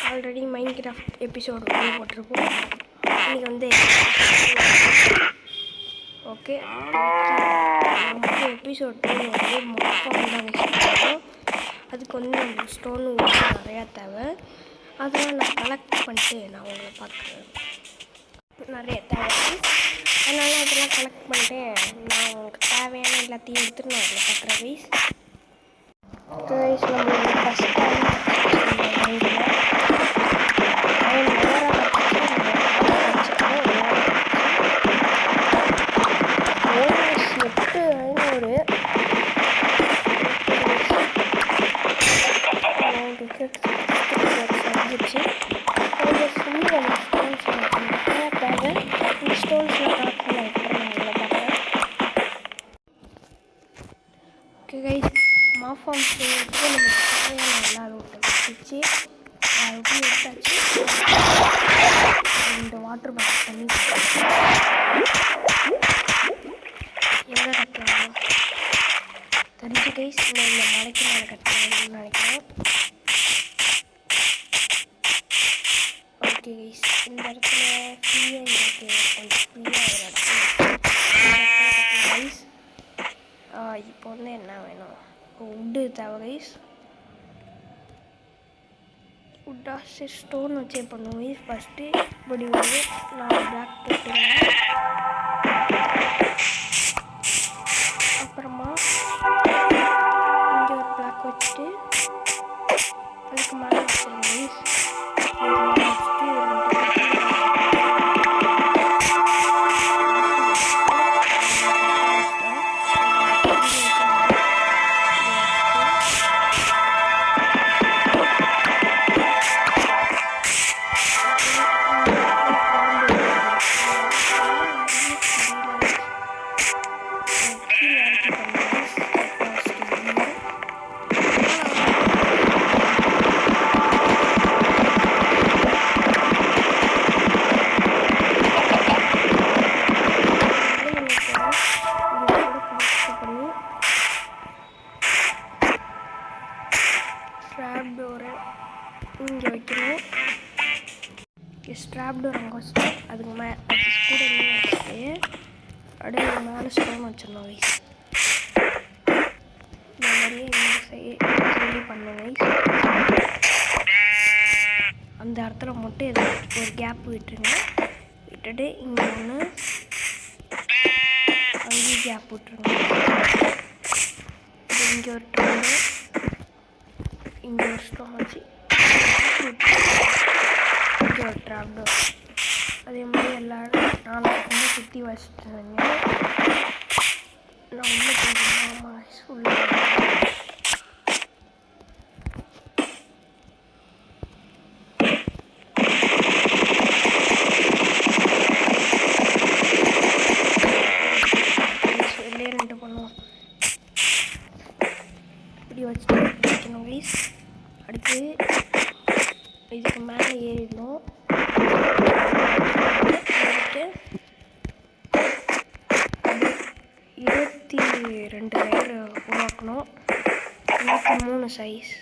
Already Minecraft episode போட்டிருப்போம். இன்றைக்கி வந்து ஓகே நமக்கு எபிசோட் வந்து மொத்தம் தான் அதுக்கு வந்து நமக்கு ஸ்டோனு நிறையா தேவை. அதெல்லாம் நான் கலெக்ட் பண்ணிட்டு நான் உங்களை பார்க்குறேன். நிறைய தேவை, அதனால அதெல்லாம் கலெக்ட் பண்ணிட்டு நான் உங்களுக்கு தேவையான எல்லாத்தையும் எடுத்துகிட்டு நான் உங்களை பார்க்குறேன். கைஸ் நம்மளுக்கு ஃபஸ்ட் டைம் மாஃபார்ம் செய்யறதுக்கு நமக்கு தேவையான எல்லா ரூட்டும் வச்சு எடுத்தாச்சு. இந்த வாட்டர் பாட்டில் தண்ணி எங்கே கட்டலாம் தெரிஞ்சு கைஸ் இந்த மலைக்கு நான் கட்டலாம்னு நினைக்கிறேன். ஓகே கைஸ், இந்த இடத்துல ஃப்ரீயாக இருக்குது, கொஞ்சம் ஃப்ரீயாக ஒரு இடத்துல கைஸ். இப்போ வந்து என்ன வேணும், உட்டு தேவை கைஸ். உட்டா சரி ஸ்டோன் வச்சே பண்ணுவோம் கைஸ். ஃபஸ்ட்டு இப்படி வந்து நான் பிளாக் போட்டுருவேன். அப்புறமா இங்கே ஒரு பிளாக் வச்சுட்டு அதுக்கு மேலே வச்சுருங்க கைஸ். ஸ்ட்ராப் டோரை இங்கே வைக்கணும். ஸ்ட்ராப் டோர் அங்கே வச்சுட்டு அதுக்கு மேலே கூட வச்சுட்டு அப்படியே மேலே ஸ்டோன் வச்சிடணும் கைஸ். இந்த மாதிரியே இந்த சைடு பண்ணணும் கைஸ். அந்த இடத்துல மட்டும் எது ஒரு கேப் விட்டுருங்க. விட்டுட்டு இங்கே ஒன்று அங்கேயும் கேப் விட்டுருங்க. இது இங்கே ஒரு ட்ரெண்டு, இங்கே ஒரு ஸ்டோன் வச்சு இங்கே ஒரு ட்ராப் டோர். அதே மாதிரி எல்லோரும் நாலு பக்கமே சுற்றி வச்சுட்டுருங்க. நான் உள்ள கொஞ்சம் உள்ள வெளியே ரெண்டு பண்ணுவோம். இப்படி வச்சுட்டு வைக்கணும் கைஸ். அடுத்து இதுக்கு மேலே ஏறிடணும். ஏறிட்டு 22 லேயர் உருவாக்கணும். 23 சைஸ்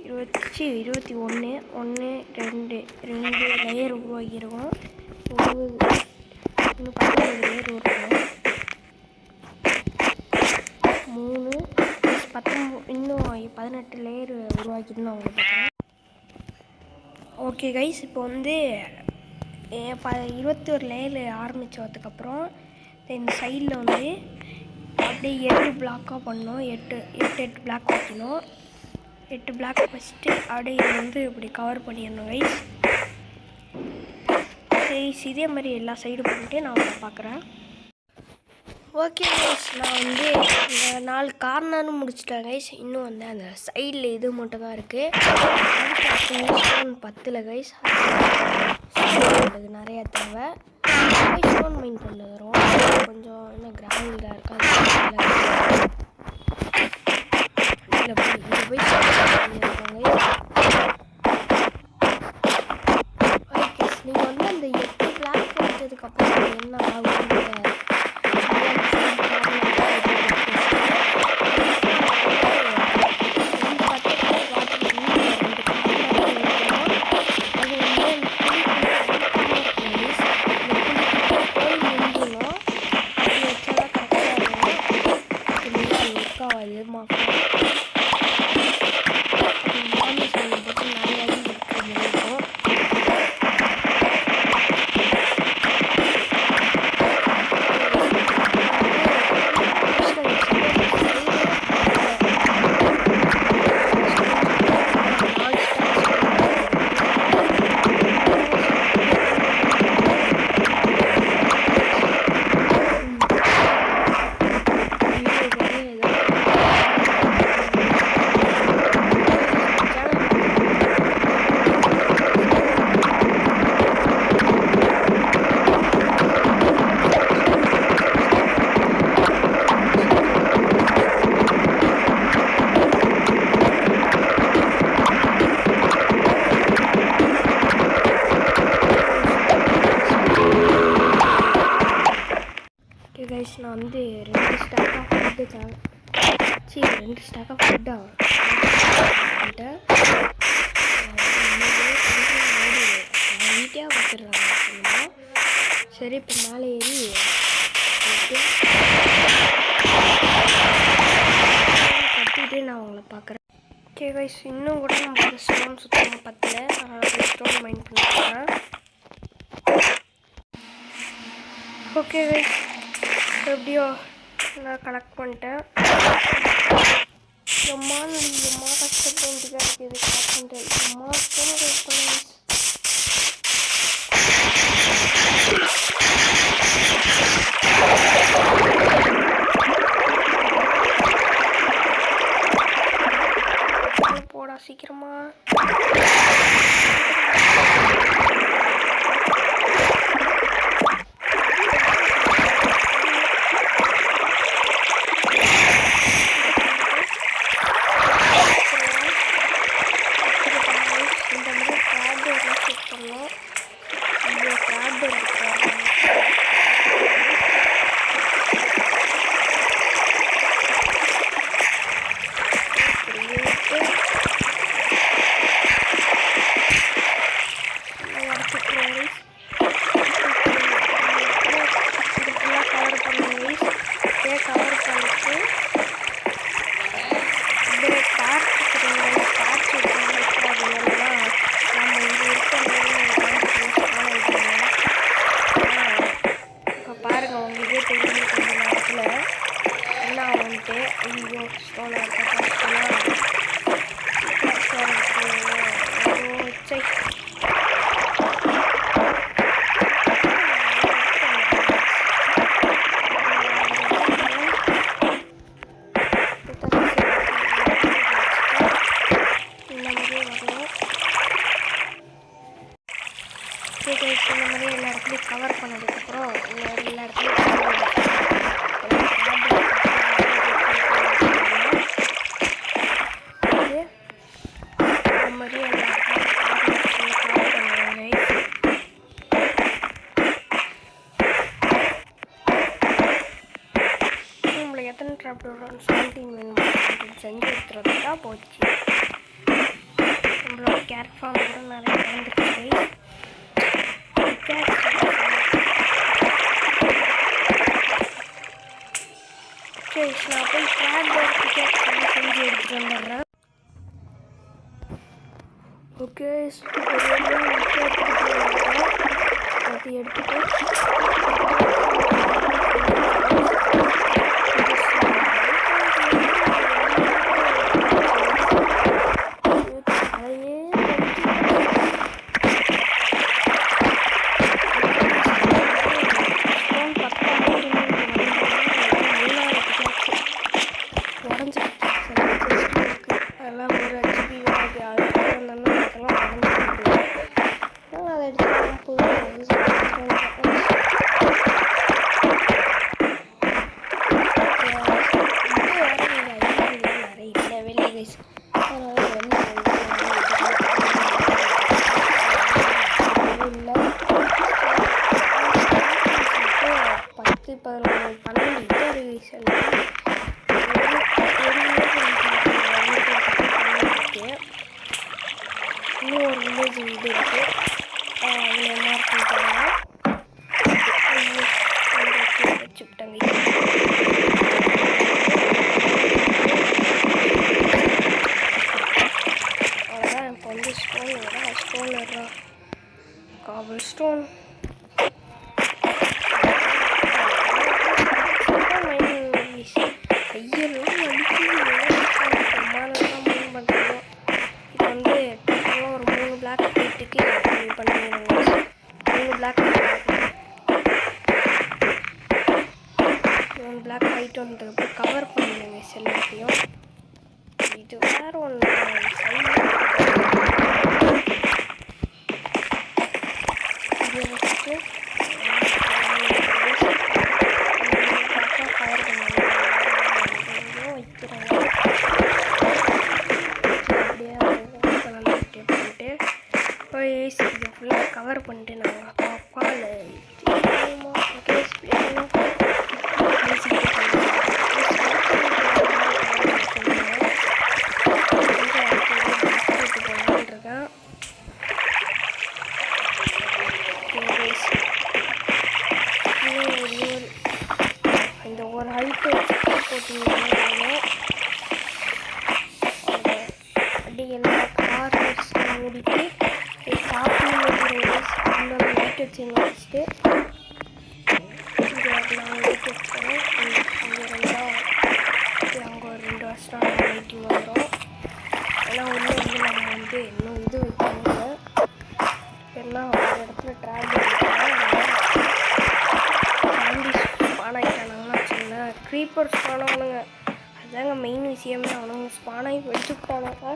21 2 லேயர் உருவாக்கியிருக்கோம். 17 லேயர் உருவாக்கணும். 3 19 இன்னும் 18 லேயர் உருவாக்கிட்டு நான் உங்களுக்கு பார்க்குறேன். ஓகே கைஸ், இப்போ வந்து 21 லேயர் ஆரம்பித்ததுக்கப்புறம் இந்த சைடில் வந்து அப்படியே 8 பிளாக்காக பண்ணணும். 8 பிளாக் வைக்கணும். 8 பிளாக் வச்சுட்டு அப்படியே இதை வந்து இப்படி கவர் பண்ணிடணும் கைஸ். இதே மாதிரி எல்லா சைடும் பண்ணிட்டு நான் உங்களை பார்க்குறேன். ஓகே கைஸ், நான் வந்து இந்த 4 கார்னரும் முடிச்சிட்டேன் கைஸ். இன்னும் வந்து அந்த சைடில் இது மட்டும் தான் இருக்குது. அதுக்கு ஸ்டோன் 10 கைஸ். அதுக்கு நிறையா தேவை. ஸ்டோன் மைன் கொண்டு வரும். கொஞ்சம் இன்னும் கிராமத்தில் இருக்காது. இதில் போய் நீங்கள் வந்து அந்த 8 பிளாக் வச்சதுக்கப்புறம் என்ன ஆகும் பண்ணிட்டேன். நீட்டாக வச்சுருக்காங்க. சரி இப்போ மேலே ஏறி கட்டிட்டு நான் உங்களை பார்க்குறேன். ஓகே கைஸ், இன்னும் கூட நம்ம ஸ்டோன் சுத்தமாக பத்தல. அதனால் ஸ்டோன் மைண்ட் பண்ணிக்கிறேன். ஓகே கைஸ், எப்படியோ நான் கலெக்ட் பண்ணிட்டேன். எம்மா கஷ்டப்பட்டு இருக்குது கார்பெண்டர். எம்மா ஸ்டோன் கலெக்ட் பண்ண போடா சீக்கிரமா. இந்த மாதிரி கிராப் செட் பண்ணோம். இவ்வளோ கிராப் இந்த மாதிரி எல்லா இடத்துலையும் கவர் பண்ணதுக்கப்புறம் எல்லா இடத்துலையும் மாதிரி எல்லா நம்மளுக்கு எத்தனை ட்ராப்டோட 17 வேணுமா செஞ்சு எடுத்துறதுக்கா போச்சு. நம்மளோட கேரட் ஃபார்ம் கூட நிறைய வந்துருக்கு. நான் போய் செஞ்சு எடுத்துட்டு வந்துடுறேன். ஓகே, அது எடுத்துட்டு இன்னும் ஒரு வில்லேஜ் வீடு இருக்குது. அதில் மார்க் பண்ணிட்டாங்க. வச்சுட்டாங்க. அவ்வளோதான். இப்போ வந்து ஸ்டோன் வர்றோம். காபிள் ஸ்டோன் கையெல்லாம் பண்ணுறோம். இப்போ வந்து ஒரு 3 பிளாக் ஒயிட்டுக்கு பண்ணிடுங்க. 3 பிளாக் ஒயிட் வந்ததுக்கு கவர் பண்ணிடுங்க எல்லாத்தையும். இது வேறு ஒன்று இதை வச்சுட்டு கவர் பண்ணுங்க. வைக்கிறாங்க அப்படியே பண்ணிட்டு இதை ஃபுல்லாக கவர் பண்ணிட்டு நாங்கள் பாப்பால் அப்படியே எல்லா கார்னர்ஸும் மூடிட்டு ஸ்டார்டிங் உள்ள லைட் வச்சுட்டு இங்கே நான் லைட் வச்சுக்கிறேன். அங்கே ஒரு 2 வருஷம் லைட்டிங் வந்துடும். ஏன்னா உள்ளே வந்து நம்ம வந்து இன்னும் இது வைக்கணும். ஏன்னா ஒரு இடத்துல ட்ராவல் ஸ்பான் ஆகிட்டானுங்கன்னா வச்சுங்களேன், க்ரீப்பர் ஸ்பான் ஆகணுங்க. அதுதாங்க மெயின் விஷயமே. அவனுங்க ஸ்பான் ஆகி வச்சுக்கிட்டானாக்கா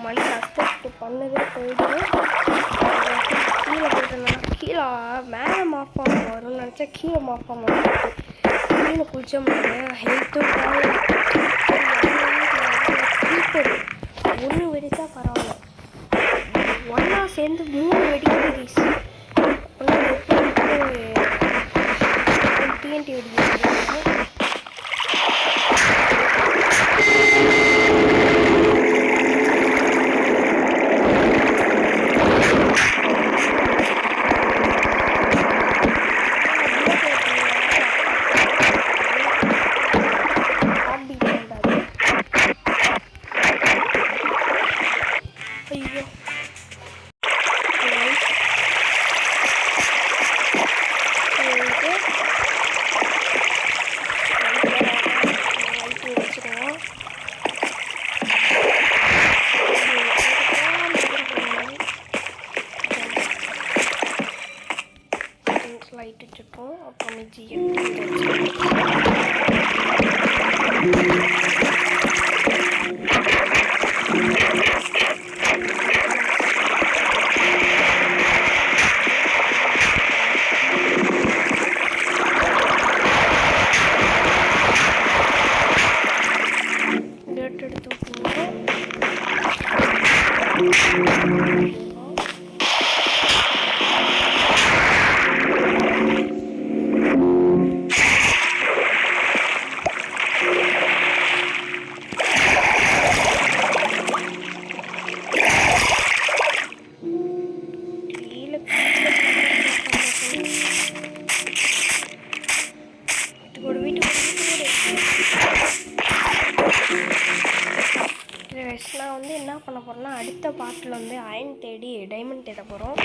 மணி கஷ்டப்பட்டு பண்ணதே போயிடுது. கீழே போயிட்டோம்னா கீழே மேலே மாஃபாக வரும்னு நினச்சா கீழே மாஃபாக வந்துட்டு கீழே குளிச்ச முடியாது. ஹெல்த்தும் க்ரீப்பர் ஒன்று வெடித்தா பரவாயில்ல, ஒன்றா சேர்ந்து 3 வெடிக்குது கைஸ். டிஎன்டி வெடிக்கிறது லைட் வச்சுப்போம். அப்புறம் மிச்சி எடுத்து நான் வந்து என்ன பண்ண போகிறேன்னா அடுத்த பாட்டில் வந்து அயன் தேடி டைமண்ட் தேட போகிறோம்.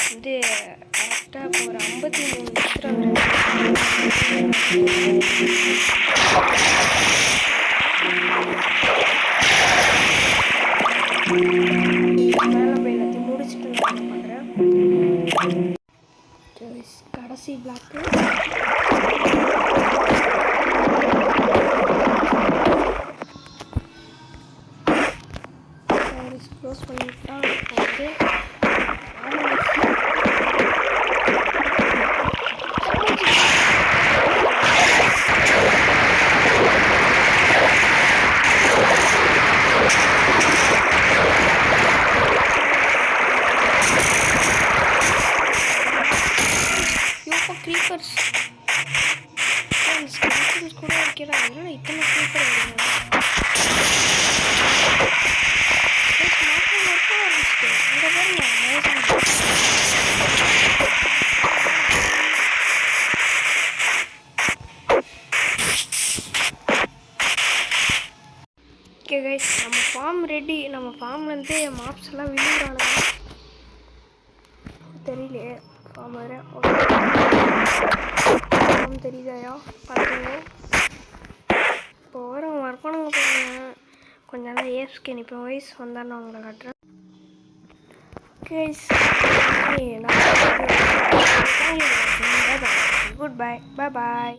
வந்து கரெக்டாக இப்போ ஒரு 53 நிமிஷம் மேலே போய் எல்லாத்தையும் முடிச்சுட்டு நான் பண்ணுறேன். கடைசி பிளாக்கு க்ளோஸ் பண்ணிட்டா வந்து க்ரீப்பர்ஸ் கூட வைக்கிறாங்க. இல்லை இத்தனை க்ரீப்பர் ஓகே கைஸ், நம்ம ஃபார்ம் ரெடி. நம்ம ஃபார்ம்லேருந்து மாப்ஸ் எல்லாம் விழுகிறானுங்க. தெரியலையே ஃபார்ம் வேறு. ஓகே ஃபார்ம் தெரியுதாயா பார்த்துங்க. இப்போ வரும் ஒர்க் போடுங்க. கொஞ்ச நேரம் ஏஎஃப்கே நிற்பேன். வயசு வந்தால் நான் உங்களை காட்டுறேன். Guys good bye.